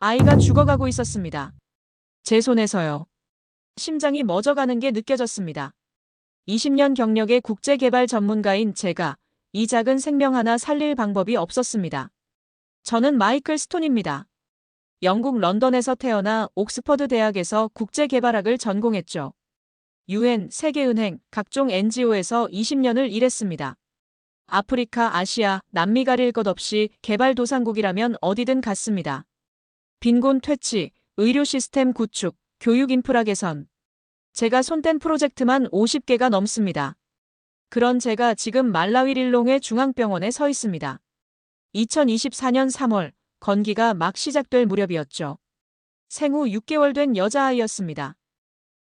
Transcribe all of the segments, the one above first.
아이가 죽어가고 있었습니다. 제 손에서요. 심장이 멎어가는 게 느껴졌습니다. 20년 경력의 국제개발 전문가인 제가 이 작은 생명 하나 살릴 방법이 없었습니다. 저는 마이클 스톤입니다. 영국 런던에서 태어나 옥스퍼드 대학에서 국제개발학을 전공했죠. UN, 세계은행, 각종 NGO에서 20년을 일했습니다. 아프리카, 아시아, 남미 가릴 것 없이 개발도상국이라면 어디든 갔습니다. 빈곤 퇴치, 의료 시스템 구축, 교육 인프라 개선. 제가 손댄 프로젝트만 50개가 넘습니다. 그런 제가 지금 말라위 릴롱의 중앙병원에 서 있습니다. 2024년 3월, 건기가 막 시작될 무렵이었죠. 생후 6개월 된 여자아이였습니다.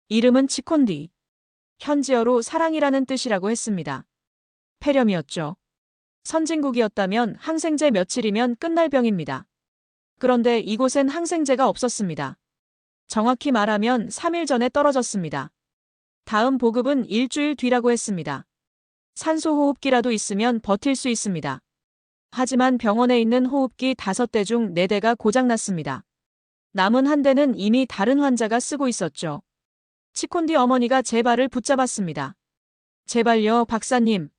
이름은 치콘디. 현지어로 사랑이라는 뜻이라고 했습니다. 폐렴이었죠. 선진국이었다면 항생제 며칠이면 끝날 병입니다. 그런데 이곳엔 항생제가 없었습니다. 정확히 말하면 3일 전에 떨어졌습니다. 다음 보급은 일주일 뒤라고 했습니다. 산소호흡기라도 있으면 버틸 수 있습니다. 하지만 병원에 있는 호흡기 5대 중 4대가 고장났습니다. 남은 한 대는 이미 다른 환자가 쓰고 있었죠. 치콘디 어머니가 제 발을 붙잡았습니다. 제발요, 박사님.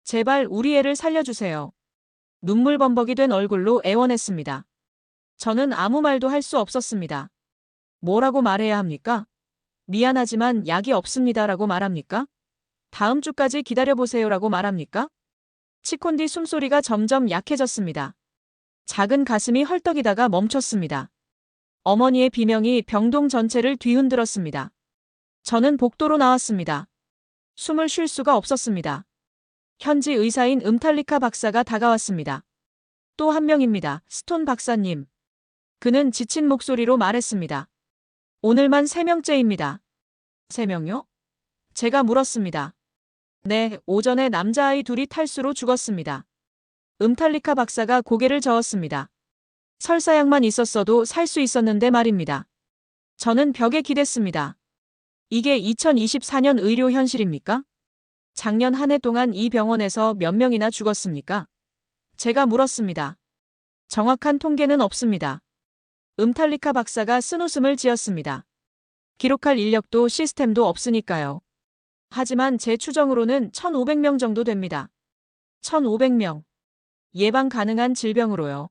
제발 우리 애를 살려주세요. 눈물 범벅이 된 얼굴로 애원했습니다. 저는 아무 말도 할 수 없었습니다. 뭐라고 말해야 합니까? 미안하지만 약이 없습니다라고 말합니까? 다음 주까지 기다려보세요라고 말합니까? 치콘디 숨소리가 점점 약해졌습니다. 작은 가슴이 헐떡이다가 멈췄습니다. 어머니의 비명이 병동 전체를 뒤흔들었습니다. 저는 복도로 나왔습니다. 숨을 쉴 수가 없었습니다. 현지 의사인 음탈리카 박사가 다가왔습니다. 또 한 명입니다. 스톤 박사님. 그는 지친 목소리로 말했습니다. 오늘만 3명째입니다. 3명요? 제가 물었습니다. 네, 오전에 남자아이 둘이 탈수로 죽었습니다. 음탈리카 박사가 고개를 저었습니다. 설사약만 있었어도 살 수 있었는데 말입니다. 저는 벽에 기댔습니다. 이게 2024년 의료 현실입니까? 작년 한 해 동안 이 병원에서 몇 명이나 죽었습니까? 제가 물었습니다. 정확한 통계는 없습니다. 음탈리카 박사가 쓴웃음을 지었습니다. 기록할 인력도 시스템도 없으니까요. 하지만 제 추정으로는 1,500명 정도 됩니다. 1,500명. 예방 가능한 질병으로요.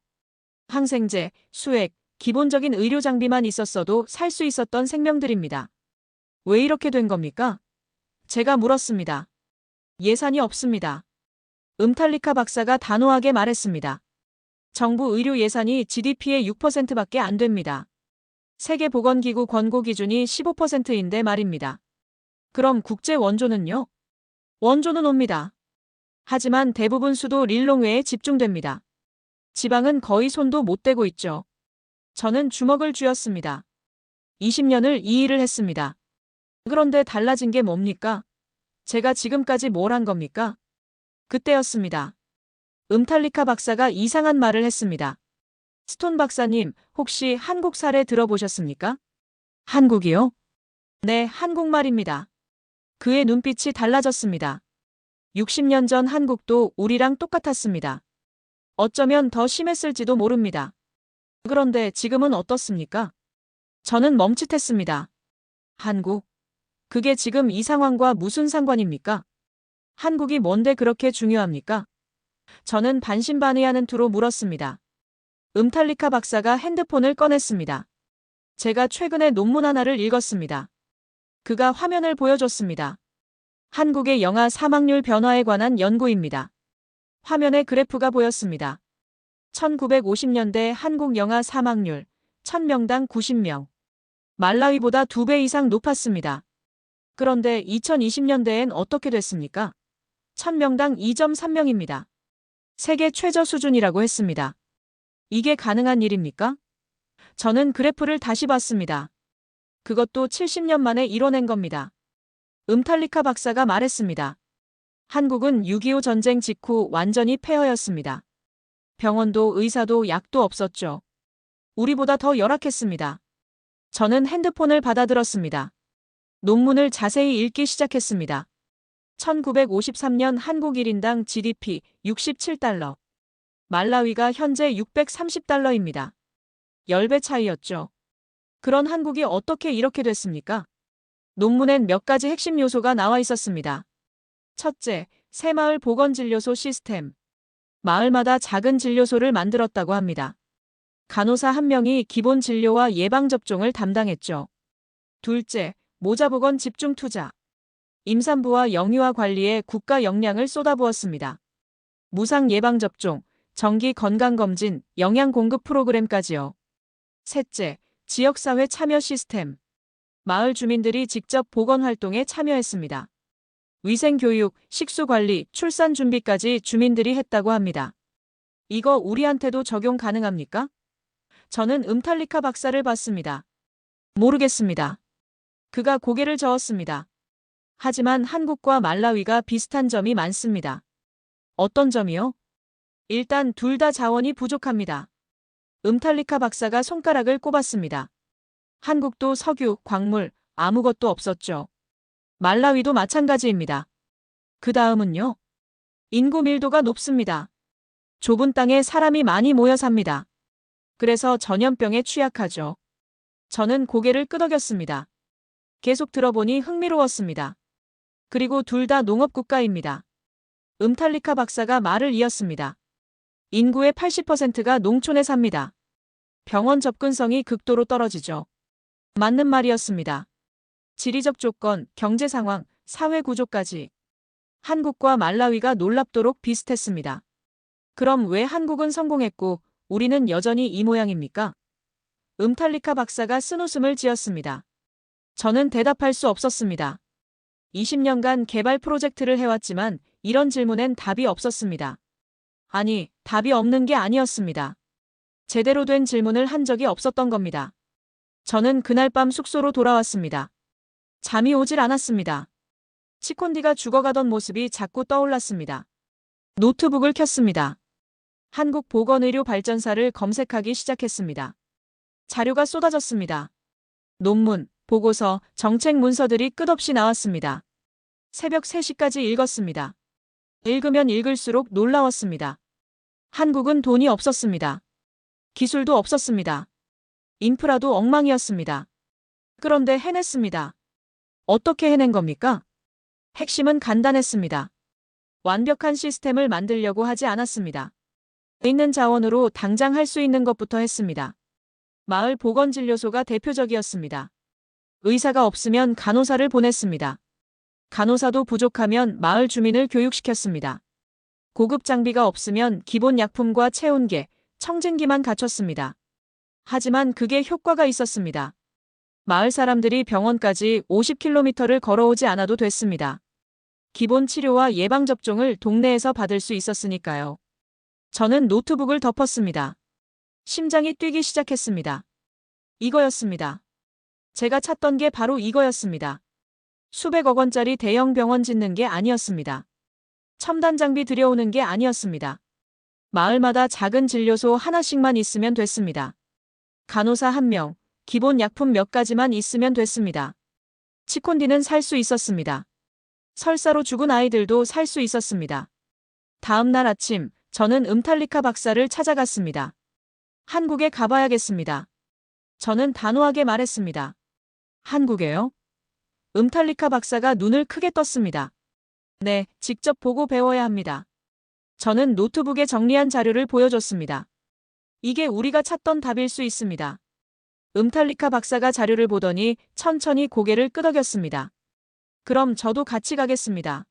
항생제, 수액, 기본적인 의료 장비만 있었어도 살 수 있었던 생명들입니다. 왜 이렇게 된 겁니까? 제가 물었습니다. 예산이 없습니다. 음탈리카 박사가 단호하게 말했습니다. 정부 의료 예산이 GDP의 6%밖에 안 됩니다. 세계보건기구 권고 기준이 15%인데 말입니다. 그럼 국제 원조는요? 원조는 옵니다. 하지만 대부분 수도 릴롱웨에 집중됩니다. 지방은 거의 손도 못 대고 있죠. 저는 주먹을 쥐었습니다. 20년을 이 일을 했습니다. 그런데 달라진 게 뭡니까? 제가 지금까지 뭘 한 겁니까? 그때였습니다. 음탈리카 박사가 이상한 말을 했습니다. 스톤 박사님, 혹시 한국 사례 들어보셨습니까? 한국이요? 네, 한국말입니다. 그의 눈빛이 달라졌습니다. 60년 전 한국도 우리랑 똑같았습니다. 어쩌면 더 심했을지도 모릅니다. 그런데 지금은 어떻습니까? 저는 멈칫했습니다. 한국? 그게 지금 이 상황과 무슨 상관입니까? 한국이 뭔데 그렇게 중요합니까? 저는 반신반의하는 투로 물었습니다. 음탈리카 박사가 핸드폰을 꺼냈습니다. 제가 최근에 논문 하나를 읽었습니다. 그가 화면을 보여줬습니다. 한국의 영아 사망률 변화에 관한 연구입니다. 화면에 그래프가 보였습니다. 1950년대 한국 영아 사망률 1000명당 90명. 말라위보다 2배 이상 높았습니다. 그런데 2020년대엔 어떻게 됐습니까? 1000명당 2.3명입니다. 세계 최저 수준이라고 했습니다. 이게 가능한 일입니까? 저는 그래프를 다시 봤습니다. 그것도 70년 만에 이뤄낸 겁니다. 음탈리카 박사가 말했습니다. 한국은 6.25 전쟁 직후 완전히 폐허였습니다. 병원도 의사도 약도 없었죠. 우리보다 더 열악했습니다. 저는 핸드폰을 받아들었습니다. 논문을 자세히 읽기 시작했습니다. 1953년 한국 1인당 GDP 67달러. 말라위가 현재 630달러입니다. 10배 차이였죠. 그런 한국이 어떻게 이렇게 됐습니까? 논문엔 몇 가지 핵심 요소가 나와 있었습니다. 첫째, 새마을 보건진료소 시스템. 마을마다 작은 진료소를 만들었다고 합니다. 간호사 한 명이 기본 진료와 예방접종을 담당했죠. 둘째, 모자보건 집중 투자. 임산부와 영유아 관리에 국가 역량을 쏟아부었습니다. 무상 예방접종, 정기 건강검진, 영양 공급 프로그램까지요. 셋째, 지역사회 참여 시스템. 마을 주민들이 직접 보건활동에 참여했습니다. 위생교육, 식수관리, 출산 준비까지 주민들이 했다고 합니다. 이거 우리한테도 적용 가능합니까? 저는 음탈리카 박사를 봤습니다. 모르겠습니다. 그가 고개를 저었습니다. 하지만 한국과 말라위가 비슷한 점이 많습니다. 어떤 점이요? 일단 둘 다 자원이 부족합니다. 음탈리카 박사가 손가락을 꼽았습니다. 한국도 석유, 광물, 아무것도 없었죠. 말라위도 마찬가지입니다. 그 다음은요? 인구 밀도가 높습니다. 좁은 땅에 사람이 많이 모여 삽니다. 그래서 전염병에 취약하죠. 저는 고개를 끄덕였습니다. 계속 들어보니 흥미로웠습니다. 그리고 둘 다 농업국가입니다. 음탈리카 박사가 말을 이었습니다. 인구의 80%가 농촌에 삽니다. 병원 접근성이 극도로 떨어지죠. 맞는 말이었습니다. 지리적 조건, 경제 상황, 사회 구조까지. 한국과 말라위가 놀랍도록 비슷했습니다. 그럼 왜 한국은 성공했고 우리는 여전히 이 모양입니까? 음탈리카 박사가 쓴웃음을 지었습니다. 저는 대답할 수 없었습니다. 20년간 개발 프로젝트를 해왔지만 이런 질문엔 답이 없었습니다. 아니, 답이 없는 게 아니었습니다. 제대로 된 질문을 한 적이 없었던 겁니다. 저는 그날 밤 숙소로 돌아왔습니다. 잠이 오질 않았습니다. 치콘디가 죽어가던 모습이 자꾸 떠올랐습니다. 노트북을 켰습니다. 한국보건의료발전사를 검색하기 시작했습니다. 자료가 쏟아졌습니다. 논문, 보고서, 정책 문서들이 끝없이 나왔습니다. 새벽 3시까지 읽었습니다. 읽으면 읽을수록 놀라웠습니다. 한국은 돈이 없었습니다. 기술도 없었습니다. 인프라도 엉망이었습니다. 그런데 해냈습니다. 어떻게 해낸 겁니까? 핵심은 간단했습니다. 완벽한 시스템을 만들려고 하지 않았습니다. 있는 자원으로 당장 할 수 있는 것부터 했습니다. 마을 보건진료소가 대표적이었습니다. 의사가 없으면 간호사를 보냈습니다. 간호사도 부족하면 마을 주민을 교육시켰습니다. 고급 장비가 없으면 기본 약품과 체온계, 청진기만 갖췄습니다. 하지만 그게 효과가 있었습니다. 마을 사람들이 병원까지 50km를 걸어오지 않아도 됐습니다. 기본 치료와 예방접종을 동네에서 받을 수 있었으니까요. 저는 노트북을 덮었습니다. 심장이 뛰기 시작했습니다. 이거였습니다. 제가 찾던 게 바로 이거였습니다. 수백억 원짜리 대형 병원 짓는 게 아니었습니다. 첨단 장비 들여오는 게 아니었습니다. 마을마다 작은 진료소 하나씩만 있으면 됐습니다. 간호사 1명, 기본 약품 몇 가지만 있으면 됐습니다. 치콘디는 살 수 있었습니다. 설사로 죽은 아이들도 살 수 있었습니다. 다음 날 아침, 저는 음탈리카 박사를 찾아갔습니다. 한국에 가봐야겠습니다. 저는 단호하게 말했습니다. 한국에요? 음탈리카 박사가 눈을 크게 떴습니다. 네, 직접 보고 배워야 합니다. 저는 노트북에 정리한 자료를 보여줬습니다. 이게 우리가 찾던 답일 수 있습니다. 음탈리카 박사가 자료를 보더니 천천히 고개를 끄덕였습니다. 그럼 저도 같이 가겠습니다.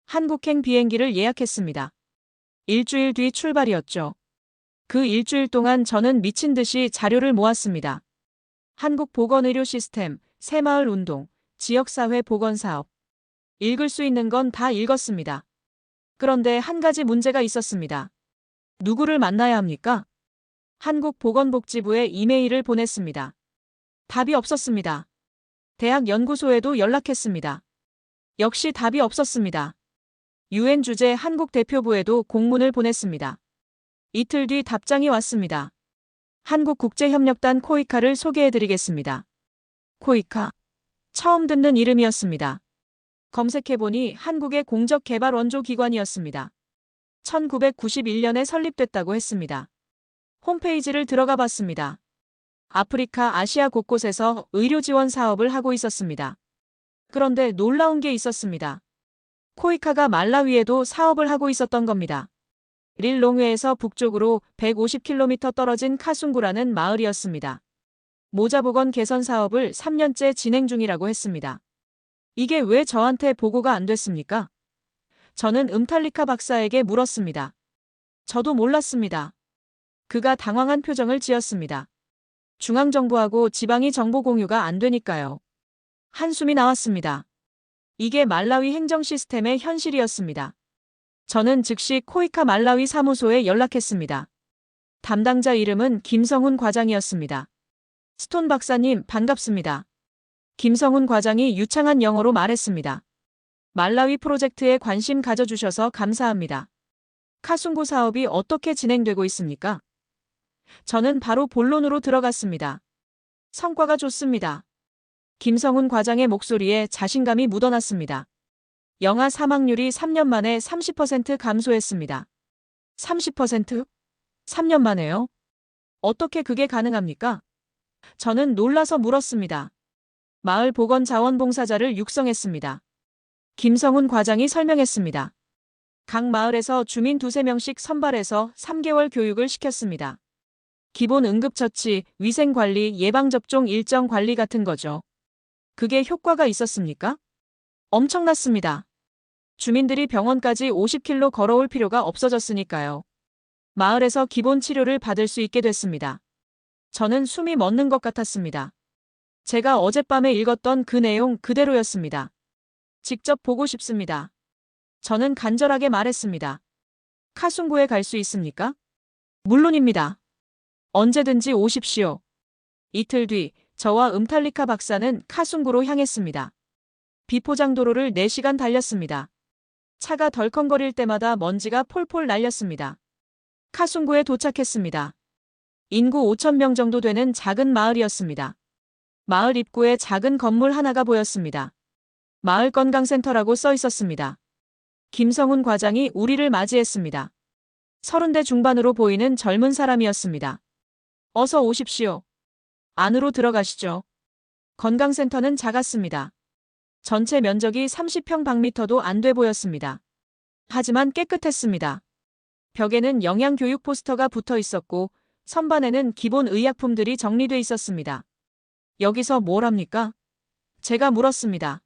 한국행 비행기를 예약했습니다. 일주일 뒤 출발이었죠. 그 일주일 동안 저는 미친 듯이 자료를 모았습니다. 한국보건의료 시스템, 새마을 운동, 지역사회 보건사업. 읽을 수 있는 건 다 읽었습니다. 그런데 한 가지 문제가 있었습니다. 누구를 만나야 합니까? 한국보건복지부에 이메일을 보냈습니다. 답이 없었습니다. 대학 연구소에도 연락했습니다. 역시 답이 없었습니다. UN 주재 한국 대표부에도 공문을 보냈습니다. 이틀 뒤 답장이 왔습니다. 한국국제협력단 코이카를 소개해드리겠습니다. 코이카. 처음 듣는 이름이었습니다. 검색해보니 한국의 공적개발 원조기관이었습니다. 1991년에 설립됐다고 했습니다. 홈페이지를 들어가 봤습니다. 아프리카, 아시아 곳곳에서 의료 지원 사업을 하고 있었습니다. 그런데 놀라운 게 있었습니다. 코이카가 말라위에도 사업을 하고 있었던 겁니다. 릴롱웨에서 북쪽으로 150km 떨어진 카순구라는 마을이었습니다. 모자보건 개선 사업을 3년째 진행 중이라고 했습니다. 이게 왜 저한테 보고가 안 됐습니까? 저는 음탈리카 박사에게 물었습니다. 저도 몰랐습니다. 그가 당황한 표정을 지었습니다. 중앙정부하고 지방이 정보 공유가 안 되니까요. 한숨이 나왔습니다. 이게 말라위 행정 시스템의 현실이었습니다. 저는 즉시 코이카 말라위 사무소에 연락했습니다. 담당자 이름은 김성훈 과장이었습니다. 스톤 박사님, 반갑습니다. 김성훈 과장이 유창한 영어로 말했습니다. 말라위 프로젝트에 관심 가져주셔서 감사합니다. 카순구 사업이 어떻게 진행되고 있습니까? 저는 바로 본론으로 들어갔습니다. 성과가 좋습니다. 김성훈 과장의 목소리에 자신감이 묻어났습니다. 영아 사망률이 3년 만에 30% 감소했습니다. 30%? 3년 만에요? 어떻게 그게 가능합니까? 저는 놀라서 물었습니다. 마을 보건 자원봉사자를 육성했습니다. 김성훈 과장이 설명했습니다. 각 마을에서 주민 2~3명씩 선발해서 3개월 교육을 시켰습니다. 기본 응급처치, 위생관리, 예방접종 일정 관리 같은 거죠. 그게 효과가 있었습니까? 엄청났습니다. 주민들이 병원까지 50km 걸어올 필요가 없어졌으니까요. 마을에서 기본 치료를 받을 수 있게 됐습니다. 저는 숨이 멎는 것 같았습니다. 제가 어젯밤에 읽었던 그 내용 그대로였습니다. 직접 보고 싶습니다. 저는 간절하게 말했습니다. 카순구에 갈 수 있습니까? 물론입니다. 언제든지 오십시오. 이틀 뒤 저와 음탈리카 박사는 카순구로 향했습니다. 비포장도로를 4시간 달렸습니다. 차가 덜컹거릴 때마다 먼지가 폴폴 날렸습니다. 카순구에 도착했습니다. 인구 5,000명 정도 되는 작은 마을이었습니다. 마을 입구에 작은 건물 하나가 보였습니다. 마을 건강센터라고 써 있었습니다. 김성훈 과장이 우리를 맞이했습니다. 30대 중반으로 보이는 젊은 사람이었습니다. 어서 오십시오. 안으로 들어가시죠. 건강센터는 작았습니다. 전체 면적이 30평방미터도 안 돼 보였습니다. 하지만 깨끗했습니다. 벽에는 영양교육 포스터가 붙어 있었고 선반에는 기본 의약품들이 정리돼 있었습니다. 여기서 뭘 합니까? 제가 물었습니다.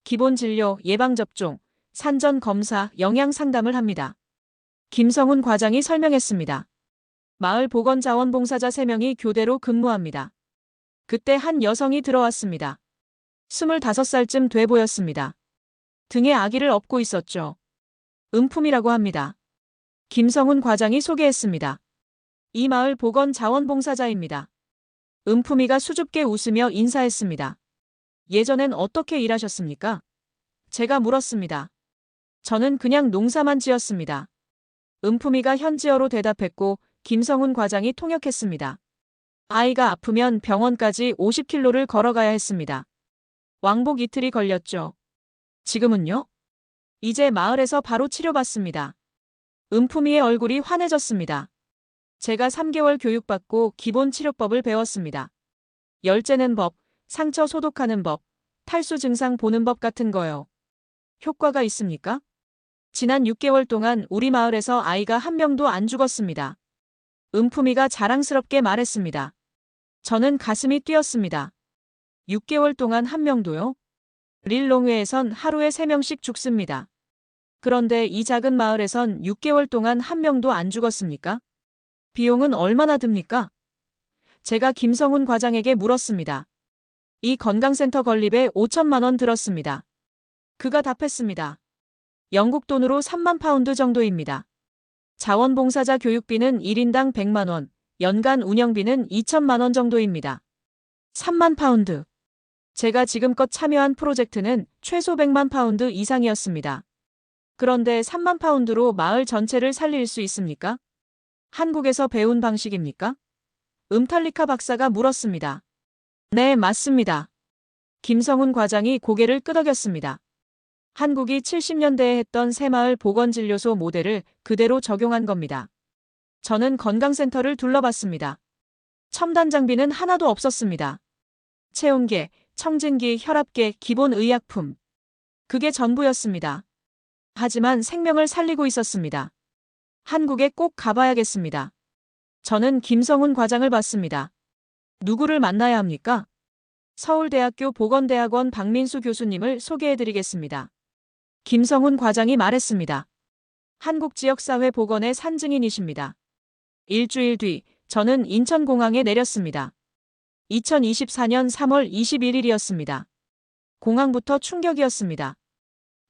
기본 진료, 예방접종, 산전 검사, 영양 상담을 합니다. 김성훈 과장이 설명했습니다. 마을 보건자원봉사자 3명이 교대로 근무합니다. 그때 한 여성이 들어왔습니다. 25살쯤 돼 보였습니다. 등에 아기를 업고 있었죠. 은품이라고 합니다. 김성훈 과장이 소개했습니다. 이 마을 보건자원봉사자입니다. 은품이가 수줍게 웃으며 인사했습니다. 예전엔 어떻게 일하셨습니까? 제가 물었습니다. 저는 그냥 농사만 지었습니다. 은품이가 현지어로 대답했고 김성훈 과장이 통역했습니다. 아이가 아프면 병원까지 50km를 걸어가야 했습니다. 왕복 이틀이 걸렸죠. 지금은요? 이제 마을에서 바로 치료받습니다. 은품이의 얼굴이 환해졌습니다. 제가 3개월 교육받고 기본 치료법을 배웠습니다. 열 째는 법, 상처 소독하는 법, 탈수 증상 보는 법 같은 거요. 효과가 있습니까? 지난 6개월 동안 우리 마을에서 아이가 한 명도 안 죽었습니다. 은품이가 자랑스럽게 말했습니다. 저는 가슴이 뛰었습니다. 6개월 동안 한 명도요? 릴롱웨에선 하루에 3명씩 죽습니다. 그런데 이 작은 마을에선 6개월 동안 한 명도 안 죽었습니까? 비용은 얼마나 듭니까? 제가 김성훈 과장에게 물었습니다. 이 건강센터 건립에 5천만 원 들었습니다. 그가 답했습니다. 영국 돈으로 3만 파운드 정도입니다. 자원봉사자 교육비는 1인당 100만 원, 연간 운영비는 2천만 원 정도입니다. 3만 파운드. 제가 지금껏 참여한 프로젝트는 최소 100만 파운드 이상이었습니다. 그런데 3만 파운드로 마을 전체를 살릴 수 있습니까? 한국에서 배운 방식입니까? 음탈리카 박사가 물었습니다. 네, 맞습니다. 김성훈 과장이 고개를 끄덕였습니다. 한국이 70년대에 했던 새마을 보건진료소 모델을 그대로 적용한 겁니다. 저는 건강센터를 둘러봤습니다. 첨단 장비는 하나도 없었습니다. 체온계, 청진기, 혈압계, 기본 의약품. 그게 전부였습니다. 하지만 생명을 살리고 있었습니다. 한국에 꼭 가봐야겠습니다. 저는 김성훈 과장을 봤습니다. 누구를 만나야 합니까? 서울대학교 보건대학원 박민수 교수님을 소개해드리겠습니다. 김성훈 과장이 말했습니다. 한국지역사회 보건의 산증인이십니다. 일주일 뒤 저는 인천공항에 내렸습니다. 2024년 3월 21일이었습니다. 공항부터 충격이었습니다.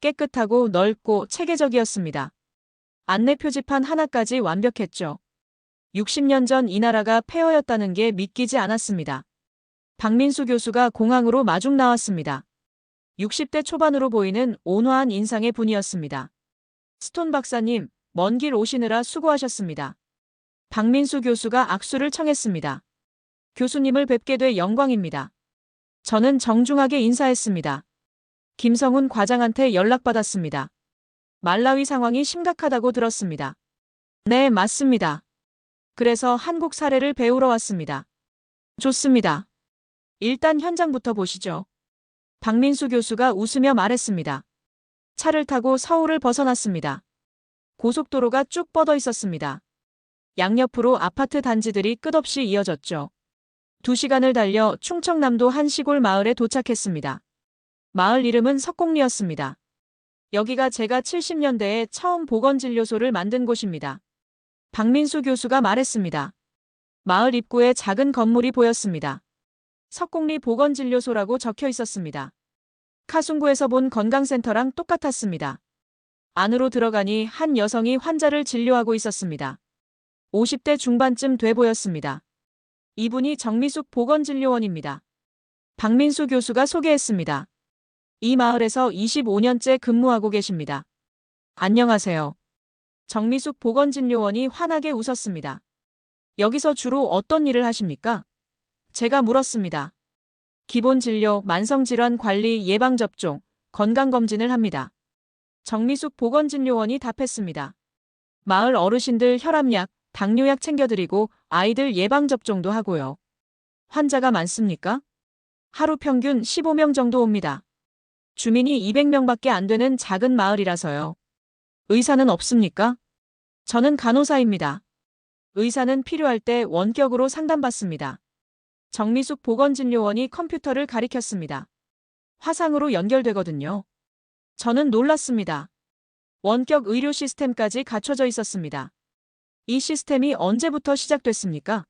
깨끗하고 넓고 체계적이었습니다. 안내 표지판 하나까지 완벽했죠. 60년 전 이 나라가 폐허였다는 게 믿기지 않았습니다. 박민수 교수가 공항으로 마중 나왔습니다. 60대 초반으로 보이는 온화한 인상의 분이었습니다. 스톤 박사님, 먼 길 오시느라 수고하셨습니다. 박민수 교수가 악수를 청했습니다. 교수님을 뵙게 돼 영광입니다. 저는 정중하게 인사했습니다. 김성훈 과장한테 연락받았습니다. 말라위 상황이 심각하다고 들었습니다. 네, 맞습니다. 그래서 한국 사례를 배우러 왔습니다. 좋습니다. 일단 현장부터 보시죠. 박민수 교수가 웃으며 말했습니다. 차를 타고 서울을 벗어났습니다. 고속도로가 쭉 뻗어 있었습니다. 양옆으로 아파트 단지들이 끝없이 이어졌죠. 2시간을 달려 충청남도 한 시골 마을에 도착했습니다. 마을 이름은 석곡리였습니다. 여기가 제가 70년대에 처음 보건진료소를 만든 곳입니다. 박민수 교수가 말했습니다. 마을 입구에 작은 건물이 보였습니다. 석곡리 보건진료소라고 적혀 있었습니다. 카순구에서 본 건강센터랑 똑같았습니다. 안으로 들어가니 한 여성이 환자를 진료하고 있었습니다. 50대 중반쯤 돼 보였습니다. 이분이 정미숙 보건진료원입니다. 박민수 교수가 소개했습니다. 이 마을에서 25년째 근무하고 계십니다. 안녕하세요. 정미숙 보건진료원이 환하게 웃었습니다. 여기서 주로 어떤 일을 하십니까? 제가 물었습니다. 기본 진료, 만성질환 관리, 예방접종, 건강검진을 합니다. 정미숙 보건진료원이 답했습니다. 마을 어르신들 혈압약, 당뇨약 챙겨드리고 아이들 예방접종도 하고요. 환자가 많습니까? 하루 평균 15명 정도 옵니다. 주민이 200명밖에 안 되는 작은 마을이라서요. 의사는 없습니까? 저는 간호사입니다. 의사는 필요할 때 원격으로 상담받습니다. 정미숙 보건진료원이 컴퓨터를 가리켰습니다. 화상으로 연결되거든요. 저는 놀랐습니다. 원격 의료 시스템까지 갖춰져 있었습니다. 이 시스템이 언제부터 시작됐습니까?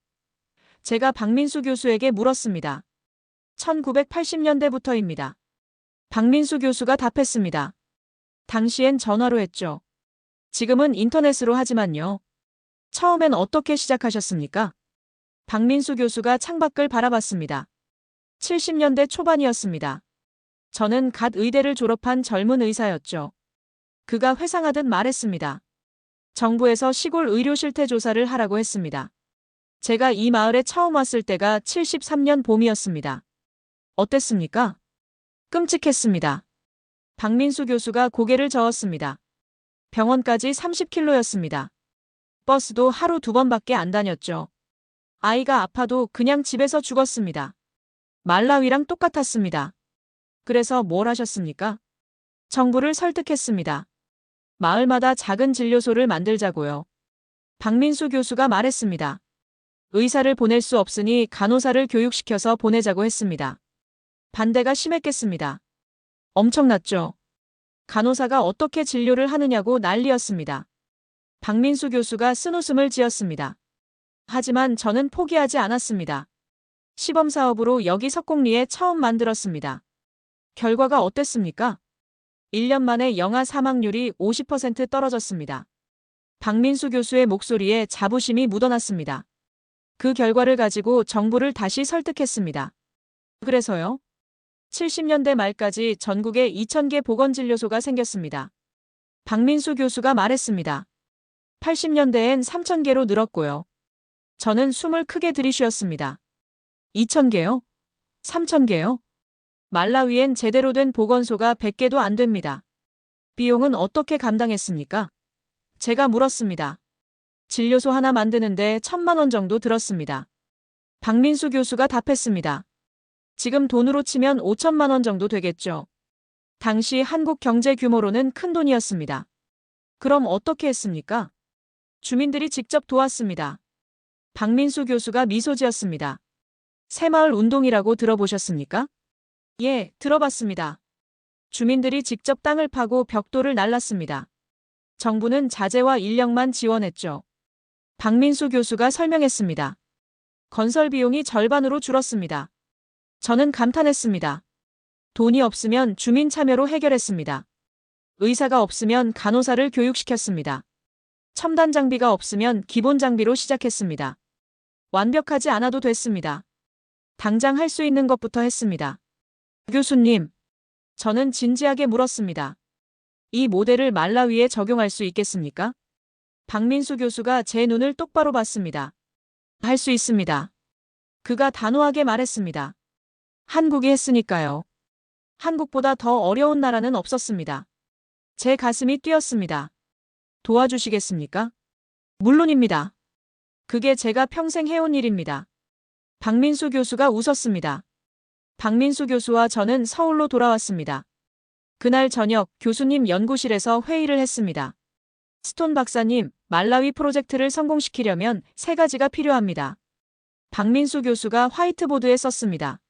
제가 박민수 교수에게 물었습니다. 1980년대부터입니다. 박민수 교수가 답했습니다. 당시엔 전화로 했죠. 지금은 인터넷으로 하지만요. 처음엔 어떻게 시작하셨습니까? 박민수 교수가 창밖을 바라봤습니다. 70년대 초반이었습니다. 저는 갓 의대를 졸업한 젊은 의사였죠. 그가 회상하듯 말했습니다. 정부에서 시골 의료 실태 조사를 하라고 했습니다. 제가 이 마을에 처음 왔을 때가 73년 봄이었습니다. 어땠습니까? 끔찍했습니다. 박민수 교수가 고개를 저었습니다. 병원까지 30km였습니다. 버스도 하루 2번밖에 안 다녔죠. 아이가 아파도 그냥 집에서 죽었습니다. 말라위랑 똑같았습니다. 그래서 뭘 하셨습니까? 정부를 설득했습니다. 마을마다 작은 진료소를 만들자고요. 박민수 교수가 말했습니다. 의사를 보낼 수 없으니 간호사를 교육시켜서 보내자고 했습니다. 반대가 심했겠습니다. 엄청났죠. 간호사가 어떻게 진료를 하느냐고 난리였습니다. 박민수 교수가 쓴웃음을 지었습니다. 하지만 저는 포기하지 않았습니다. 시범사업으로 여기 석곡리에 처음 만들었습니다. 결과가 어땠습니까? 1년 만에 영아 사망률이 50% 떨어졌습니다. 박민수 교수의 목소리에 자부심이 묻어났습니다. 그 결과를 가지고 정부를 다시 설득했습니다. 그래서요? 70년대 말까지 전국에 2,000개 보건진료소가 생겼습니다. 박민수 교수가 말했습니다. 80년대엔 3,000개로 늘었고요. 저는 숨을 크게 들이쉬었습니다. 2,000개요? 3,000개요? 말라위엔 제대로 된 보건소가 100개도 안 됩니다. 비용은 어떻게 감당했습니까? 제가 물었습니다. 진료소 하나 만드는데 1,000만 원 정도 들었습니다. 박민수 교수가 답했습니다. 지금 돈으로 치면 5천만 원 정도 되겠죠. 당시 한국 경제 규모로는 큰 돈이었습니다. 그럼 어떻게 했습니까? 주민들이 직접 도왔습니다. 박민수 교수가 미소 지었습니다. 새마을 운동이라고 들어보셨습니까? 예, 들어봤습니다. 주민들이 직접 땅을 파고 벽돌을 날랐습니다. 정부는 자재와 인력만 지원했죠. 박민수 교수가 설명했습니다. 건설 비용이 절반으로 줄었습니다. 저는 감탄했습니다. 돈이 없으면 주민 참여로 해결했습니다. 의사가 없으면 간호사를 교육시켰습니다. 첨단 장비가 없으면 기본 장비로 시작했습니다. 완벽하지 않아도 됐습니다. 당장 할 수 있는 것부터 했습니다. 교수님, 저는 진지하게 물었습니다. 이 모델을 말라위에 적용할 수 있겠습니까? 박민수 교수가 제 눈을 똑바로 봤습니다. 할 수 있습니다. 그가 단호하게 말했습니다. 한국이 했으니까요. 한국보다 더 어려운 나라는 없었습니다. 제 가슴이 뛰었습니다. 도와주시겠습니까? 물론입니다. 그게 제가 평생 해온 일입니다. 박민수 교수가 웃었습니다. 박민수 교수와 저는 서울로 돌아왔습니다. 그날 저녁 교수님 연구실에서 회의를 했습니다. 스톤 박사님, 말라위 프로젝트를 성공시키려면 3가지가 필요합니다. 박민수 교수가 화이트보드에 썼습니다.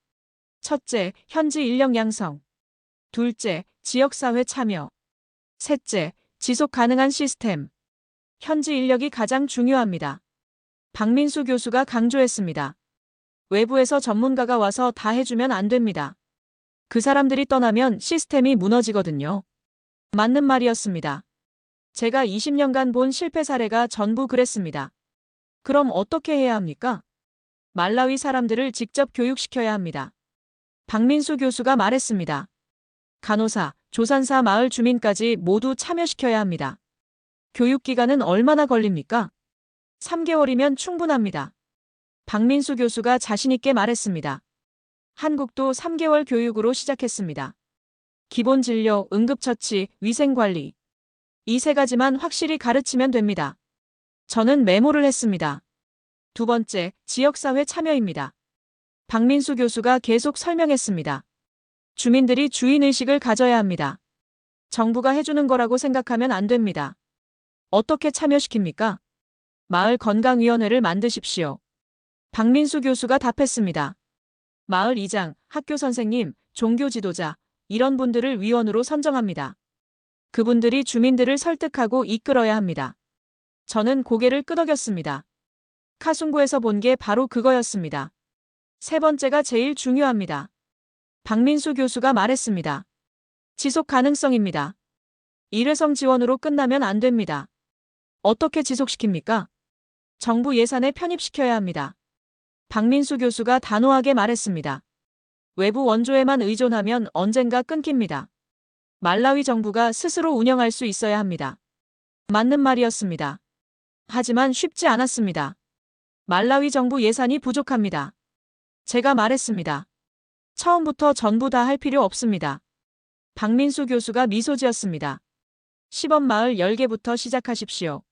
첫째, 현지 인력 양성. 둘째, 지역사회 참여. 셋째, 지속 가능한 시스템. 현지 인력이 가장 중요합니다. 박민수 교수가 강조했습니다. 외부에서 전문가가 와서 다 해주면 안 됩니다. 그 사람들이 떠나면 시스템이 무너지거든요. 맞는 말이었습니다. 제가 20년간 본 실패 사례가 전부 그랬습니다. 그럼 어떻게 해야 합니까? 말라위 사람들을 직접 교육시켜야 합니다. 박민수 교수가 말했습니다. 간호사, 조산사, 마을 주민까지 모두 참여시켜야 합니다. 교육기간은 얼마나 걸립니까? 3개월이면 충분합니다. 박민수 교수가 자신있게 말했습니다. 한국도 3개월 교육으로 시작했습니다. 기본 진료, 응급처치, 위생관리. 이 3가지만 확실히 가르치면 됩니다. 저는 메모를 했습니다. 두 번째, 지역사회 참여입니다. 박민수 교수가 계속 설명했습니다. 주민들이 주인의식을 가져야 합니다. 정부가 해주는 거라고 생각하면 안 됩니다. 어떻게 참여시킵니까? 마을 건강위원회를 만드십시오. 박민수 교수가 답했습니다. 마을 이장, 학교 선생님, 종교 지도자, 이런 분들을 위원으로 선정합니다. 그분들이 주민들을 설득하고 이끌어야 합니다. 저는 고개를 끄덕였습니다. 카순구에서 본 게 바로 그거였습니다. 3번째가 제일 중요합니다. 박민수 교수가 말했습니다. 지속 가능성입니다. 일회성 지원으로 끝나면 안 됩니다. 어떻게 지속시킵니까? 정부 예산에 편입시켜야 합니다. 박민수 교수가 단호하게 말했습니다. 외부 원조에만 의존하면 언젠가 끊깁니다. 말라위 정부가 스스로 운영할 수 있어야 합니다. 맞는 말이었습니다. 하지만 쉽지 않았습니다. 말라위 정부 예산이 부족합니다. 제가 말했습니다. 처음부터 전부 다 할 필요 없습니다. 박민수 교수가 미소 지었습니다. 시범 마을 10개부터 시작하십시오.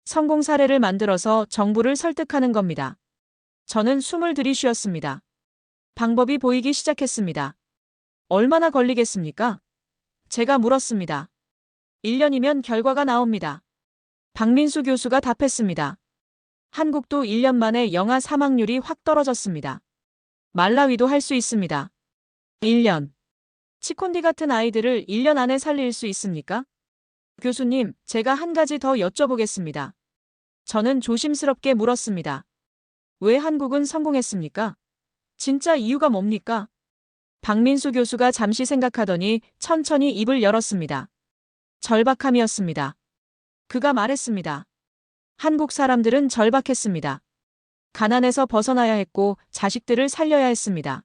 성공 사례를 만들어서 정부를 설득하는 겁니다. 저는 숨을 들이쉬었습니다. 방법이 보이기 시작했습니다. 얼마나 걸리겠습니까? 제가 물었습니다. 1년이면 결과가 나옵니다. 박민수 교수가 답했습니다. 한국도 1년 만에 영아 사망률이 확 떨어졌습니다. 말라위도 할 수 있습니다. 1년. 치콘디 같은 아이들을 1년 안에 살릴 수 있습니까? 교수님, 제가 한 가지 더 여쭤보겠습니다. 저는 조심스럽게 물었습니다. 왜 한국은 성공했습니까? 진짜 이유가 뭡니까? 박민수 교수가 잠시 생각하더니 천천히 입을 열었습니다. 절박함이었습니다. 그가 말했습니다. 한국 사람들은 절박했습니다. 가난에서 벗어나야 했고 자식들을 살려야 했습니다.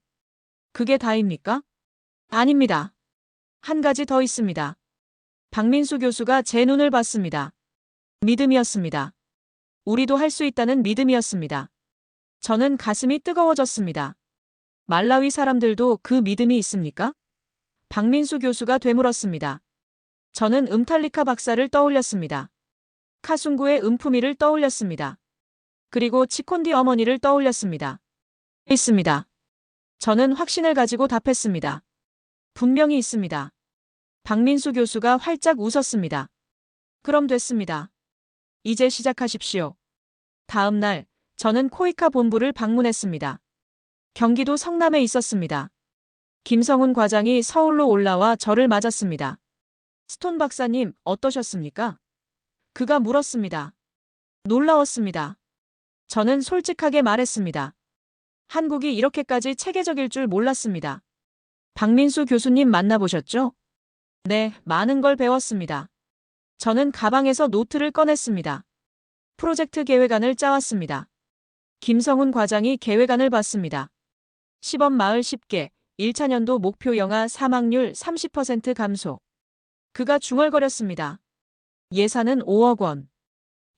그게 다입니까? 아닙니다. 한 가지 더 있습니다. 박민수 교수가 제 눈을 봤습니다. 믿음이었습니다. 우리도 할 수 있다는 믿음이었습니다. 저는 가슴이 뜨거워졌습니다. 말라위 사람들도 그 믿음이 있습니까? 박민수 교수가 되물었습니다. 저는 음탈리카 박사를 떠올렸습니다. 카순구의 음푸미를 떠올렸습니다. 그리고 치콘디 어머니를 떠올렸습니다. 있습니다. 저는 확신을 가지고 답했습니다. 분명히 있습니다. 박민수 교수가 활짝 웃었습니다. 그럼 됐습니다. 이제 시작하십시오. 다음 날, 저는 코이카 본부를 방문했습니다. 경기도 성남에 있었습니다. 김성훈 과장이 서울로 올라와 저를 맞았습니다. 스톤 박사님, 어떠셨습니까? 그가 물었습니다. 놀라웠습니다. 저는 솔직하게 말했습니다. 한국이 이렇게까지 체계적일 줄 몰랐습니다. 박민수 교수님 만나보셨죠? 네, 많은 걸 배웠습니다. 저는 가방에서 노트를 꺼냈습니다. 프로젝트 계획안을 짜왔습니다. 김성훈 과장이 계획안을 봤습니다. 시범 마을 10개, 1차년도 목표 영아 사망률 30% 감소. 그가 중얼거렸습니다. 예산은 5억 원.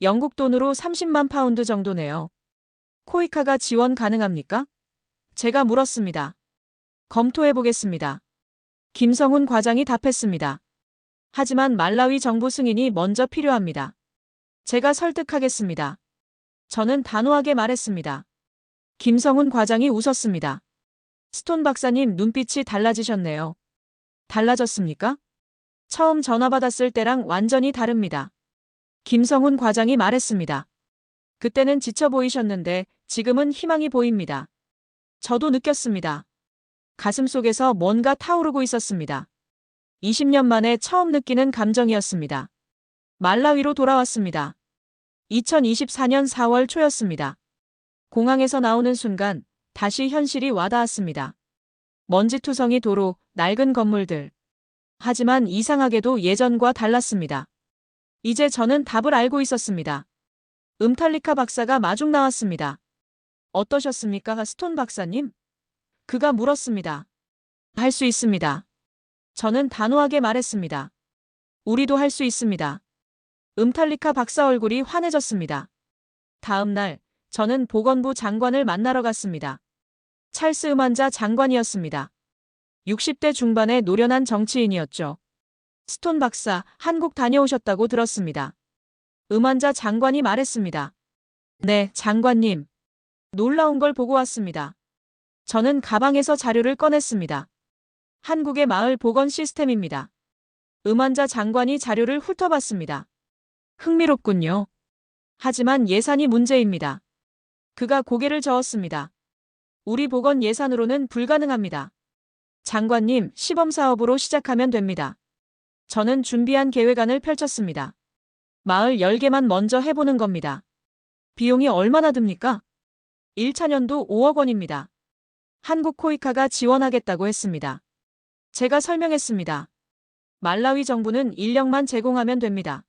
영국 돈으로 30만 파운드 정도네요. 코이카가 지원 가능합니까? 제가 물었습니다. 검토해보겠습니다. 김성훈 과장이 답했습니다. 하지만 말라위 정부 승인이 먼저 필요합니다. 제가 설득하겠습니다. 저는 단호하게 말했습니다. 김성훈 과장이 웃었습니다. 스톤 박사님 눈빛이 달라지셨네요. 달라졌습니까? 처음 전화 받았을 때랑 완전히 다릅니다. 김성훈 과장이 말했습니다. 그때는 지쳐 보이셨는데 지금은 희망이 보입니다. 저도 느꼈습니다. 가슴속에서 뭔가 타오르고 있었습니다. 20년 만에 처음 느끼는 감정이었습니다. 말라위로 돌아왔습니다. 2024년 4월 초였습니다. 공항에서 나오는 순간 다시 현실이 와닿았습니다. 먼지투성이 도로, 낡은 건물들. 하지만 이상하게도 예전과 달랐습니다. 이제 저는 답을 알고 있었습니다. 음탈리카 박사가 마중 나왔습니다. 어떠셨습니까, 스톤 박사님? 그가 물었습니다. 할 수 있습니다. 저는 단호하게 말했습니다. 우리도 할 수 있습니다. 음탈리카 박사 얼굴이 환해졌습니다. 다음 날, 저는 보건부 장관을 만나러 갔습니다. 찰스 음환자 장관이었습니다. 60대 중반의 노련한 정치인이었죠. 스톤 박사, 한국 다녀오셨다고 들었습니다. 음환자 장관이 말했습니다. 네, 장관님. 놀라운 걸 보고 왔습니다. 저는 가방에서 자료를 꺼냈습니다. 한국의 마을 보건 시스템입니다. 음환자 장관이 자료를 훑어봤습니다. 흥미롭군요. 하지만 예산이 문제입니다. 그가 고개를 저었습니다. 우리 보건 예산으로는 불가능합니다. 장관님, 시범사업으로 시작하면 됩니다. 저는 준비한 계획안을 펼쳤습니다. 마을 10개만 먼저 해보는 겁니다. 비용이 얼마나 듭니까? 1차년도 5억 원입니다. 한국 코이카가 지원하겠다고 했습니다. 제가 설명했습니다. 말라위 정부는 인력만 제공하면 됩니다.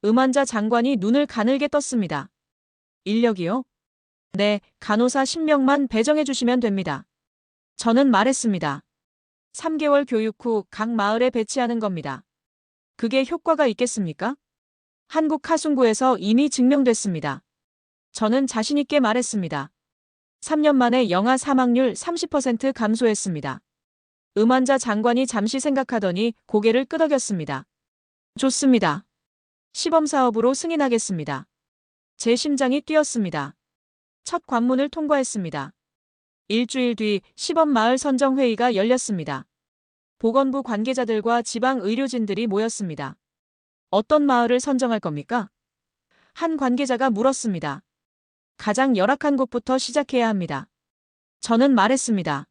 음환자 장관이 눈을 가늘게 떴습니다. 인력이요? 네, 간호사 10명만 배정해 주시면 됩니다. 저는 말했습니다. 3개월 교육 후 각 마을에 배치하는 겁니다. 그게 효과가 있겠습니까? 한국 하순구에서 이미 증명됐습니다. 저는 자신있게 말했습니다. 3년 만에 영아 사망률 30% 감소했습니다. 음환자 장관이 잠시 생각하더니 고개를 끄덕였습니다. 좋습니다. 시범사업으로 승인하겠습니다. 제 심장이 뛰었습니다. 첫 관문을 통과했습니다. 일주일 뒤 시범마을 선정회의가 열렸습니다. 보건부 관계자들과 지방 의료진들이 모였습니다. 어떤 마을을 선정할 겁니까? 한 관계자가 물었습니다. 가장 열악한 곳부터 시작해야 합니다. 저는 말했습니다.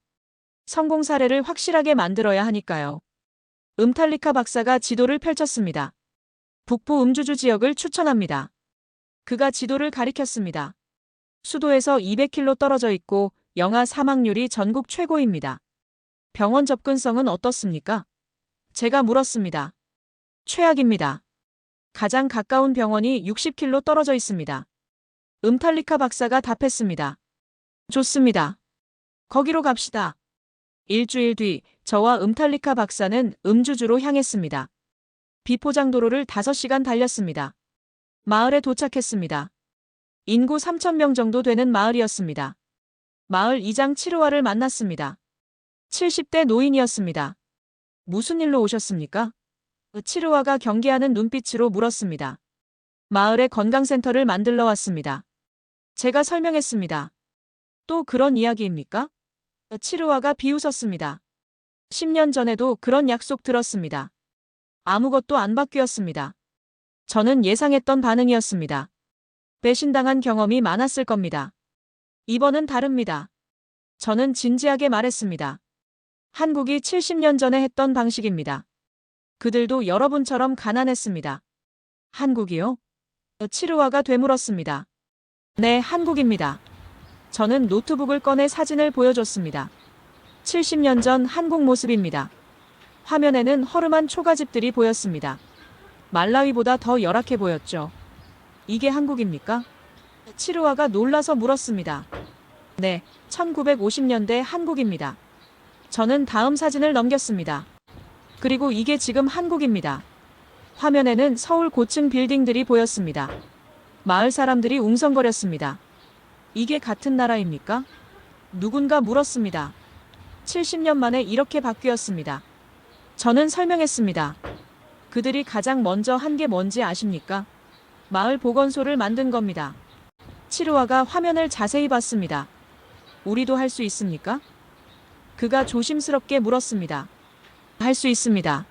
성공 사례를 확실하게 만들어야 하니까요. 음탈리카 박사가 지도를 펼쳤습니다. 북부 음주주 지역을 추천합니다. 그가 지도를 가리켰습니다. 수도에서 200km 떨어져 있고 영아 사망률이 전국 최고입니다. 병원 접근성은 어떻습니까? 제가 물었습니다. 최악입니다. 가장 가까운 병원이 60km 떨어져 있습니다. 음탈리카 박사가 답했습니다. 좋습니다. 거기로 갑시다. 일주일 뒤 저와 음탈리카 박사는 음주주로 향했습니다. 비포장도로를 5시간 달렸습니다. 마을에 도착했습니다. 인구 3,000명 정도 되는 마을이었습니다. 마을 이장 치르와를 만났습니다. 70대 노인이었습니다. 무슨 일로 오셨습니까? 치르와가 경계하는 눈빛으로 물었습니다. 마을에 건강센터를 만들러 왔습니다. 제가 설명했습니다. 또 그런 이야기입니까? 치루아가 비웃었습니다. 10년 전에도 그런 약속 들었습니다. 아무것도 안 바뀌었습니다. 저는 예상했던 반응이었습니다. 배신당한 경험이 많았을 겁니다. 이번은 다릅니다. 저는 진지하게 말했습니다. 한국이 70년 전에 했던 방식입니다. 그들도 여러분처럼 가난했습니다. 한국이요? 치루아가 되물었습니다. 네, 한국입니다. 저는 노트북을 꺼내 사진을 보여줬습니다. 70년 전 한국 모습입니다. 화면에는 허름한 초가집들이 보였습니다. 말라위보다 더 열악해 보였죠. 이게 한국입니까? 치루아가 놀라서 물었습니다. 네, 1950년대 한국입니다. 저는 다음 사진을 넘겼습니다. 그리고 이게 지금 한국입니다. 화면에는 서울 고층 빌딩들이 보였습니다. 마을 사람들이 웅성거렸습니다. 이게 같은 나라입니까? 누군가 물었습니다. 70년 만에 이렇게 바뀌었습니다. 저는 설명했습니다. 그들이 가장 먼저 한 게 뭔지 아십니까? 마을 보건소를 만든 겁니다. 치루아가 화면을 자세히 봤습니다. 우리도 할 수 있습니까? 그가 조심스럽게 물었습니다. 할 수 있습니다.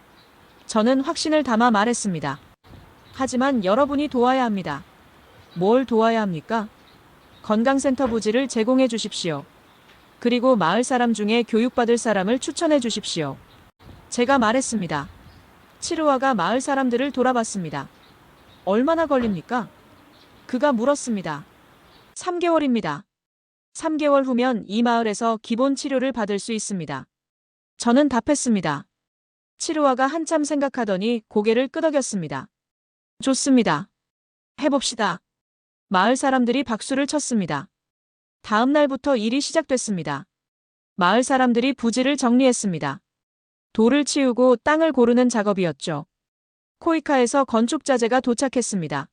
저는 확신을 담아 말했습니다. 하지만 여러분이 도와야 합니다. 뭘 도와야 합니까? 건강센터 부지를 제공해 주십시오. 그리고 마을 사람 중에 교육받을 사람을 추천해 주십시오. 제가 말했습니다. 치루아가 마을 사람들을 돌아봤습니다. 얼마나 걸립니까? 그가 물었습니다. 3개월입니다. 3개월 후면 이 마을에서 기본 치료를 받을 수 있습니다. 저는 답했습니다. 치루아가 한참 생각하더니 고개를 끄덕였습니다. 좋습니다. 해봅시다. 마을 사람들이 박수를 쳤습니다. 다음 날부터 일이 시작됐습니다. 마을 사람들이 부지를 정리했습니다. 돌을 치우고 땅을 고르는 작업이었죠. 코이카에서 건축 자재가 도착했습니다.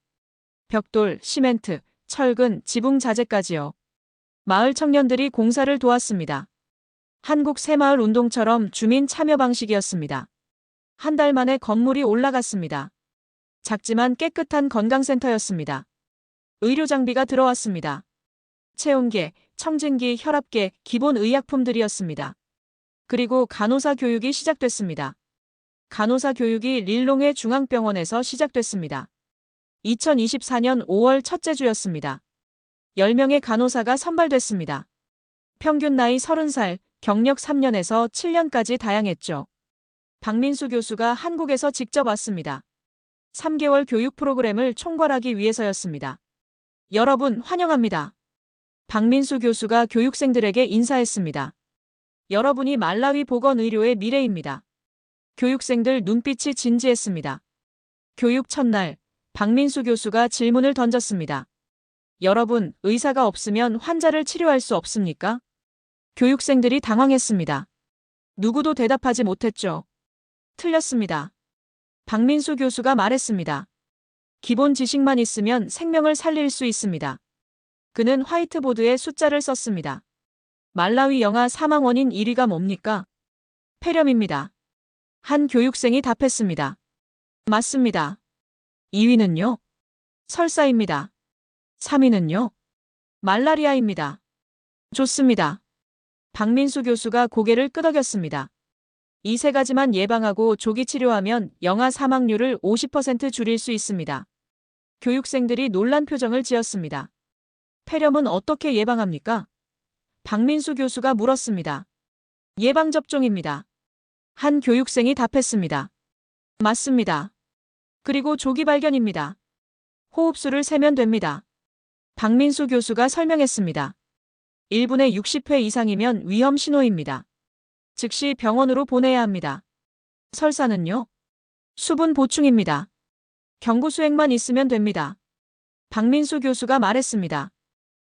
벽돌, 시멘트, 철근, 지붕 자재까지요. 마을 청년들이 공사를 도왔습니다. 한국 새마을 운동처럼 주민 참여 방식이었습니다. 한 달 만에 건물이 올라갔습니다. 작지만 깨끗한 건강센터였습니다. 의료 장비가 들어왔습니다. 체온계, 청진기, 혈압계, 기본 의약품들이었습니다. 그리고 간호사 교육이 시작됐습니다. 간호사 교육이 릴롱의 중앙병원에서 시작됐습니다. 2024년 5월 첫째 주였습니다. 10명의 간호사가 선발됐습니다. 평균 나이 30살, 경력 3년에서 7년까지 다양했죠. 박민수 교수가 한국에서 직접 왔습니다. 3개월 교육 프로그램을 총괄하기 위해서였습니다. 여러분 환영합니다. 박민수 교수가 교육생들에게 인사했습니다. 여러분이 말라위 보건의료의 미래입니다. 교육생들 눈빛이 진지했습니다. 교육 첫날, 박민수 교수가 질문을 던졌습니다. 여러분, 의사가 없으면 환자를 치료할 수 없습니까? 교육생들이 당황했습니다. 누구도 대답하지 못했죠. 틀렸습니다. 박민수 교수가 말했습니다. 기본 지식만 있으면 생명을 살릴 수 있습니다. 그는 화이트보드에 숫자를 썼습니다. 말라위 영아 사망 원인 1위가 뭡니까? 폐렴입니다. 한 교육생이 답했습니다. 맞습니다. 2위는요? 설사입니다. 3위는요? 말라리아입니다. 좋습니다. 박민수 교수가 고개를 끄덕였습니다. 이 세 가지만 예방하고 조기 치료하면 영아 사망률을 50% 줄일 수 있습니다. 교육생들이 놀란 표정을 지었습니다. 폐렴은 어떻게 예방합니까? 박민수 교수가 물었습니다. 예방접종입니다. 한 교육생이 답했습니다. 맞습니다. 그리고 조기 발견입니다. 호흡수를 세면 됩니다. 박민수 교수가 설명했습니다. 1분에 60회 이상이면 위험 신호입니다. 즉시 병원으로 보내야 합니다. 설사는요? 수분 보충입니다. 경구 수액만 있으면 됩니다. 박민수 교수가 말했습니다.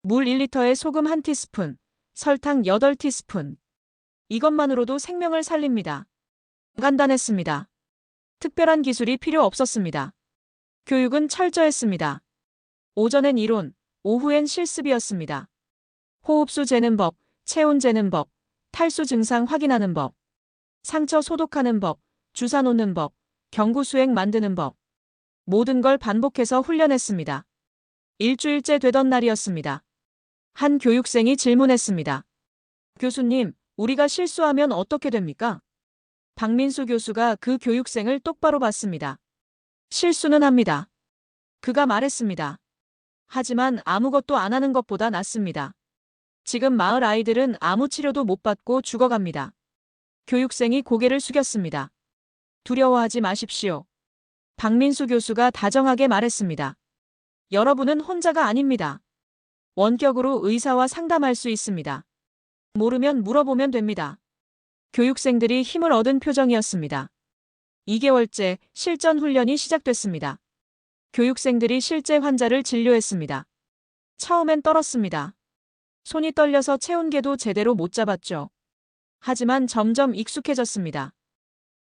물 1리터에 소금 1티스푼, 설탕 8티스푼. 이것만으로도 생명을 살립니다. 간단했습니다. 특별한 기술이 필요 없었습니다. 교육은 철저했습니다. 오전엔 이론, 오후엔 실습이었습니다. 호흡수 재는 법, 체온 재는 법, 탈수 증상 확인하는 법, 상처 소독하는 법, 주사 놓는 법, 경구 수액 만드는 법. 모든 걸 반복해서 훈련했습니다. 일주일째 되던 날이었습니다. 한 교육생이 질문했습니다. 교수님, 우리가 실수하면 어떻게 됩니까? 박민수 교수가 그 교육생을 똑바로 봤습니다. 실수는 합니다. 그가 말했습니다. 하지만 아무것도 안 하는 것보다 낫습니다. 지금 마을 아이들은 아무 치료도 못 받고 죽어갑니다. 교육생이 고개를 숙였습니다. 두려워하지 마십시오. 박민수 교수가 다정하게 말했습니다. 여러분은 혼자가 아닙니다. 원격으로 의사와 상담할 수 있습니다. 모르면 물어보면 됩니다. 교육생들이 힘을 얻은 표정이었습니다. 2개월째 실전 훈련이 시작됐습니다. 교육생들이 실제 환자를 진료했습니다. 처음엔 떨었습니다. 손이 떨려서 체온계도 제대로 못 잡았죠. 하지만 점점 익숙해졌습니다.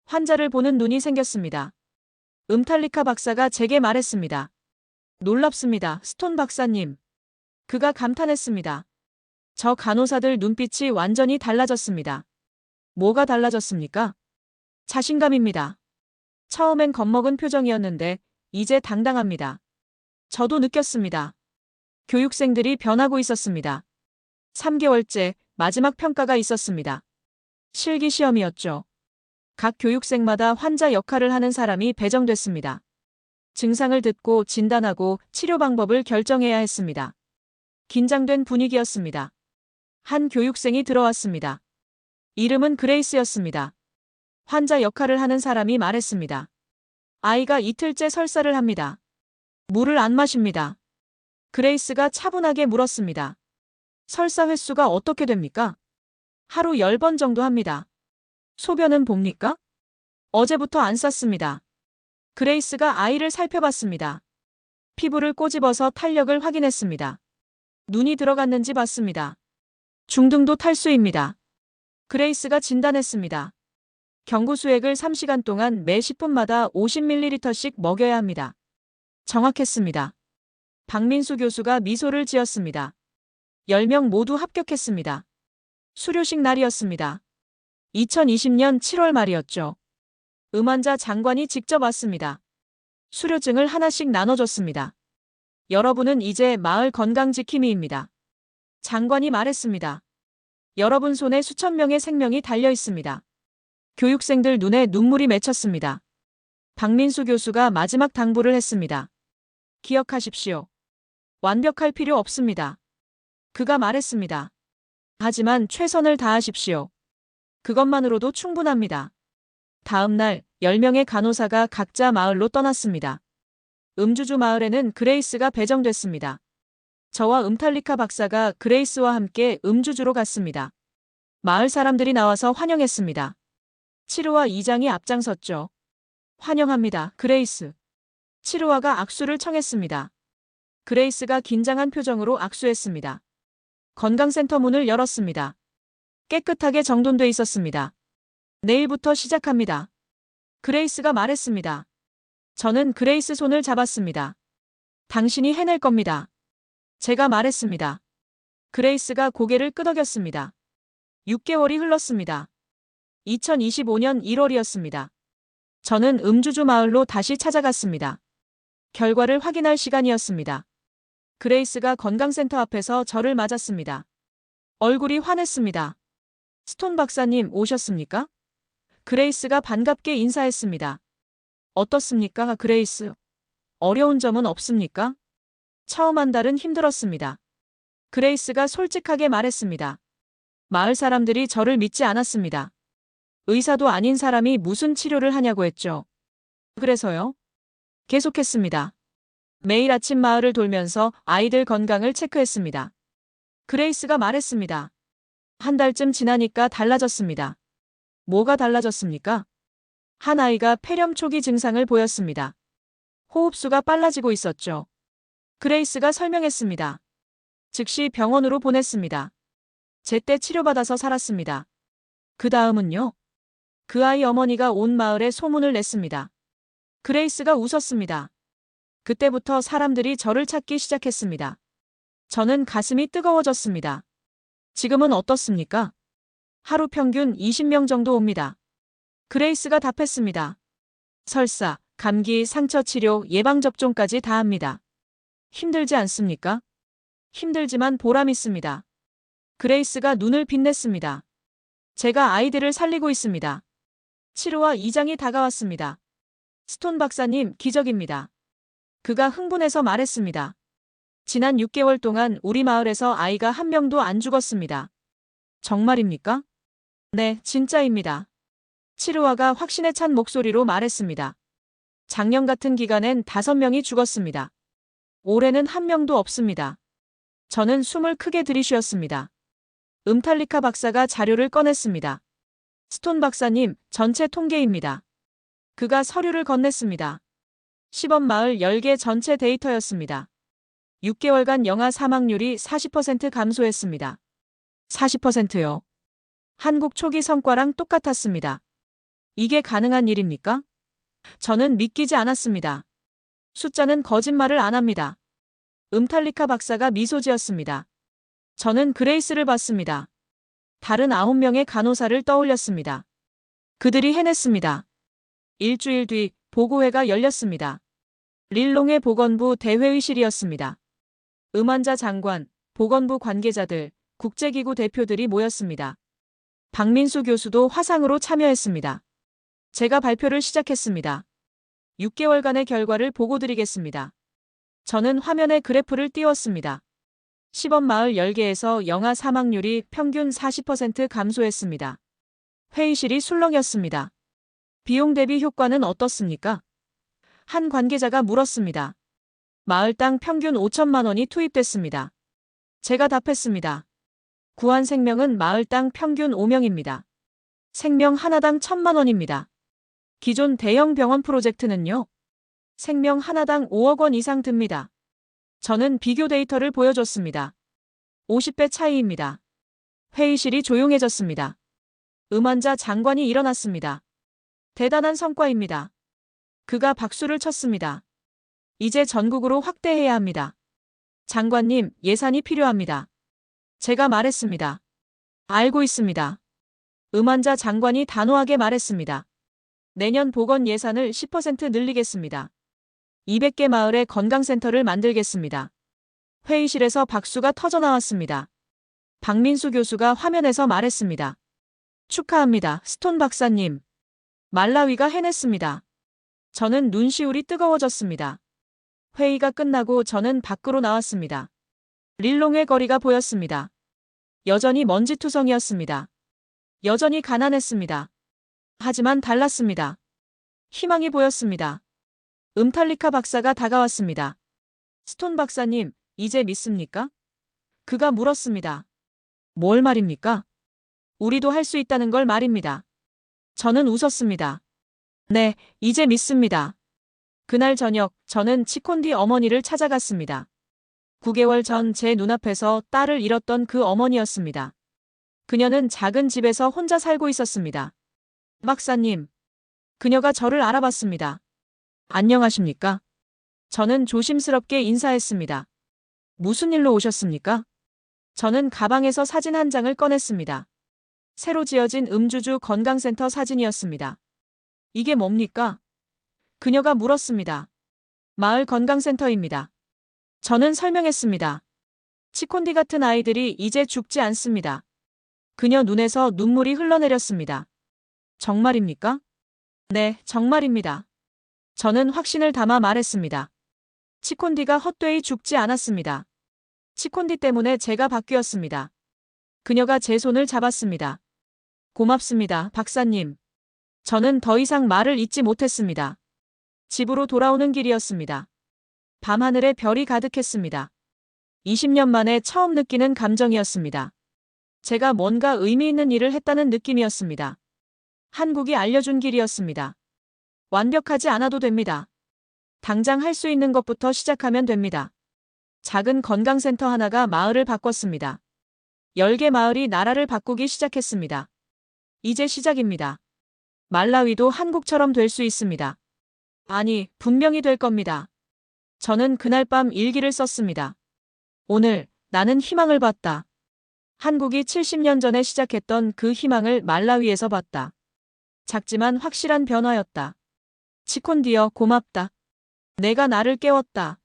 환자를 보는 눈이 생겼습니다. 음탈리카 박사가 제게 말했습니다. 놀랍습니다, 스톤 박사님. 그가 감탄했습니다. 저 간호사들 눈빛이 완전히 달라졌습니다. 뭐가 달라졌습니까? 자신감입니다. 처음엔 겁먹은 표정이었는데 이제 당당합니다. 저도 느꼈습니다. 교육생들이 변하고 있었습니다. 3개월째 마지막 평가가 있었습니다. 실기시험이었죠. 각 교육생마다 환자 역할을 하는 사람이 배정됐습니다. 증상을 듣고 진단하고 치료 방법을 결정해야 했습니다. 긴장된 분위기였습니다. 한 교육생이 들어왔습니다. 이름은 그레이스였습니다. 환자 역할을 하는 사람이 말했습니다. 아이가 이틀째 설사를 합니다. 물을 안 마십니다. 그레이스가 차분하게 물었습니다. 설사 횟수가 어떻게 됩니까? 하루 10번 정도 합니다. 소변은 봅니까? 어제부터 안 쌌습니다. 그레이스가 아이를 살펴봤습니다. 피부를 꼬집어서 탄력을 확인했습니다. 눈이 들어갔는지 봤습니다. 중등도 탈수입니다. 그레이스가 진단했습니다. 경구 수액을 3시간 동안 매 10분마다 50ml씩 먹여야 합니다. 정확했습니다. 박민수 교수가 미소를 지었습니다. 10명 모두 합격했습니다. 수료식 날이었습니다. 2020년 7월 말이었죠. 음환자 장관이 직접 왔습니다. 수료증을 하나씩 나눠줬습니다. 여러분은 이제 마을 건강지킴이입니다. 장관이 말했습니다. 여러분 손에 수천 명의 생명이 달려 있습니다. 교육생들 눈에 눈물이 맺혔습니다. 박민수 교수가 마지막 당부를 했습니다. 기억하십시오. 완벽할 필요 없습니다. 그가 말했습니다. 하지만 최선을 다하십시오. 그것만으로도 충분합니다. 다음 날 10명의 간호사가 각자 마을로 떠났습니다. 음주주 마을에는 그레이스가 배정됐습니다. 저와 음탈리카 박사가 그레이스와 함께 음주주로 갔습니다. 마을 사람들이 나와서 환영했습니다. 치루와 이장이 앞장섰죠. 환영합니다, 그레이스. 치루와가 악수를 청했습니다. 그레이스가 긴장한 표정으로 악수했습니다. 건강센터 문을 열었습니다. 깨끗하게 정돈돼 있었습니다. 내일부터 시작합니다. 그레이스가 말했습니다. 저는 그레이스 손을 잡았습니다. 당신이 해낼 겁니다. 제가 말했습니다. 그레이스가 고개를 끄덕였습니다. 6개월이 흘렀습니다. 2025년 1월이었습니다. 저는 음주주 마을로 다시 찾아갔습니다. 결과를 확인할 시간이었습니다. 그레이스가 건강센터 앞에서 저를 맞았습니다. 얼굴이 환했습니다. 스톤 박사님 오셨습니까? 그레이스가 반갑게 인사했습니다. 어떻습니까, 그레이스? 어려운 점은 없습니까? 처음 한 달은 힘들었습니다. 그레이스가 솔직하게 말했습니다. 마을 사람들이 저를 믿지 않았습니다. 의사도 아닌 사람이 무슨 치료를 하냐고 했죠. 그래서요? 계속했습니다. 매일 아침 마을을 돌면서 아이들 건강을 체크했습니다. 그레이스가 말했습니다. 한 달쯤 지나니까 달라졌습니다. 뭐가 달라졌습니까? 한 아이가 폐렴 초기 증상을 보였습니다. 호흡수가 빨라지고 있었죠. 그레이스가 설명했습니다. 즉시 병원으로 보냈습니다. 제때 치료받아서 살았습니다. 그 다음은요? 그 아이 어머니가 온 마을에 소문을 냈습니다. 그레이스가 웃었습니다. 그때부터 사람들이 저를 찾기 시작했습니다. 저는 가슴이 뜨거워졌습니다. 지금은 어떻습니까? 하루 평균 20명 정도 옵니다. 그레이스가 답했습니다. 설사, 감기, 상처 치료, 예방접종까지 다 합니다. 힘들지 않습니까? 힘들지만 보람 있습니다. 그레이스가 눈을 빛냈습니다. 제가 아이들을 살리고 있습니다. 7화 2장이 다가왔습니다. 스톤 박사님, 기적입니다. 그가 흥분해서 말했습니다. 지난 6개월 동안 우리 마을에서 아이가 한 명도 안 죽었습니다. 정말입니까? 네, 진짜입니다. 7화가 확신에 찬 목소리로 말했습니다. 작년 같은 기간엔 5명이 죽었습니다. 올해는 한 명도 없습니다. 저는 숨을 크게 들이쉬었습니다. 음탈리카 박사가 자료를 꺼냈습니다. 스톤 박사님, 전체 통계입니다. 그가 서류를 건넸습니다. 시범 마을 10개 전체 데이터였습니다. 6개월간 영아 사망률이 40% 감소했습니다. 40%요. 한국 초기 성과랑 똑같았습니다. 이게 가능한 일입니까? 저는 믿기지 않았습니다. 숫자는 거짓말을 안 합니다. 음탈리카 박사가 미소 지었습니다. 저는 그레이스를 봤습니다. 다른 9명의 간호사를 떠올렸습니다. 그들이 해냈습니다. 일주일 뒤 보고회가 열렸습니다. 릴롱의 보건부 대회의실이었습니다. 음환자 장관, 보건부 관계자들, 국제기구 대표들이 모였습니다. 박민수 교수도 화상으로 참여했습니다. 제가 발표를 시작했습니다. 6개월간의 결과를 보고드리겠습니다. 저는 화면에 그래프를 띄웠습니다. 시범 마을 10개에서 영아 사망률이 평균 40% 감소했습니다. 회의실이 술렁였습니다. 비용 대비 효과는 어떻습니까? 한 관계자가 물었습니다. 마을당 평균 5천만 원이 투입됐습니다. 제가 답했습니다. 구한 생명은 마을당 평균 5명입니다. 생명 하나당 1,000만 원입니다. 기존 대형 병원 프로젝트는요? 생명 하나당 5억 원 이상 듭니다. 저는 비교 데이터를 보여줬습니다. 50배 차이입니다. 회의실이 조용해졌습니다. 음환자 장관이 일어났습니다. 대단한 성과입니다. 그가 박수를 쳤습니다. 이제 전국으로 확대해야 합니다. 장관님, 예산이 필요합니다. 제가 말했습니다. 알고 있습니다. 음환자 장관이 단호하게 말했습니다. 내년 보건 예산을 10% 늘리겠습니다. 200개 마을의 건강센터를 만들겠습니다. 회의실에서 박수가 터져나왔습니다. 박민수 교수가 화면에서 말했습니다. 축하합니다, 스톤 박사님. 말라위가 해냈습니다. 저는 눈시울이 뜨거워졌습니다. 회의가 끝나고 저는 밖으로 나왔습니다. 릴롱의 거리가 보였습니다. 여전히 먼지투성이었습니다. 여전히 가난했습니다. 하지만 달랐습니다. 희망이 보였습니다. 음탈리카 박사가 다가왔습니다. 스톤 박사님, 이제 믿습니까? 그가 물었습니다. 뭘 말입니까? 우리도 할 수 있다는 걸 말입니다. 저는 웃었습니다. 네, 이제 믿습니다. 그날 저녁, 저는 치콘디 어머니를 찾아갔습니다. 9개월 전 제 눈앞에서 딸을 잃었던 그 어머니였습니다. 그녀는 작은 집에서 혼자 살고 있었습니다. 박사님. 그녀가 저를 알아봤습니다. 안녕하십니까? 저는 조심스럽게 인사했습니다. 무슨 일로 오셨습니까? 저는 가방에서 사진 한 장을 꺼냈습니다. 새로 지어진 음주주 건강센터 사진이었습니다. 이게 뭡니까? 그녀가 물었습니다. 마을 건강센터입니다. 저는 설명했습니다. 치콘디 같은 아이들이 이제 죽지 않습니다. 그녀 눈에서 눈물이 흘러내렸습니다. 정말입니까? 네, 정말입니다. 저는 확신을 담아 말했습니다. 치콘디가 헛되이 죽지 않았습니다. 치콘디 때문에 제가 바뀌었습니다. 그녀가 제 손을 잡았습니다. 고맙습니다, 박사님. 저는 더 이상 말을 잇지 못했습니다. 집으로 돌아오는 길이었습니다. 밤하늘에 별이 가득했습니다. 20년 만에 처음 느끼는 감정이었습니다. 제가 뭔가 의미 있는 일을 했다는 느낌이었습니다. 한국이 알려준 길이었습니다. 완벽하지 않아도 됩니다. 당장 할 수 있는 것부터 시작하면 됩니다. 작은 건강센터 하나가 마을을 바꿨습니다. 10개 마을이 나라를 바꾸기 시작했습니다. 이제 시작입니다. 말라위도 한국처럼 될 수 있습니다. 아니, 분명히 될 겁니다. 저는 그날 밤 일기를 썼습니다. 오늘 나는 희망을 봤다. 한국이 70년 전에 시작했던 그 희망을 말라위에서 봤다. 작지만 확실한 변화였다. 치콘디여, 고맙다. 내가 나를 깨웠다.